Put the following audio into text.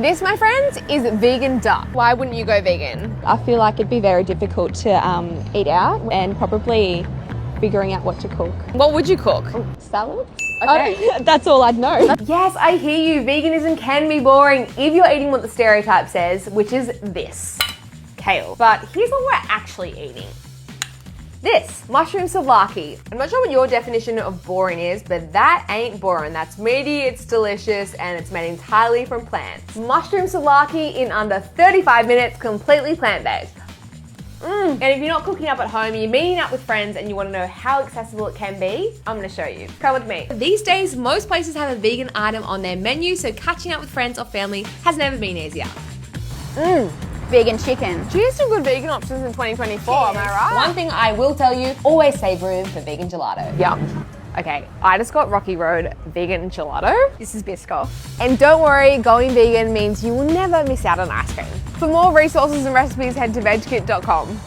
This, my friends, is vegan duck. Why wouldn't you go vegan? I feel like it'd be very difficult to eat out and probably figuring out what to cook. What would you cook? Salads? Okay. That's all I'd know. Yes, I hear you. Veganism can be boring if you're eating what the stereotype says, which is this. Kale. But here's what we're actually eating. This, mushroom souvlaki. I'm not sure what your definition of boring is, but that ain't boring. That's meaty, it's delicious, and it's made entirely from plants. Mushroom souvlaki in under 35 minutes, completely plant-based. And if you're not cooking up at home, you're meeting up with friends and you want to know how accessible it can be, I'm going to show you. Come with me. These days, most places have a vegan item on their menu, so catching up with friends or family has never been easier. Vegan chicken. Cheers to good vegan options in 2024, am I right? One thing I will tell you, always save room for vegan gelato. Yum. Okay, I just got Rocky Road vegan gelato. This is Biscoff. And don't worry, going vegan means you will never miss out on ice cream. For more resources and recipes, head to VegKit.com.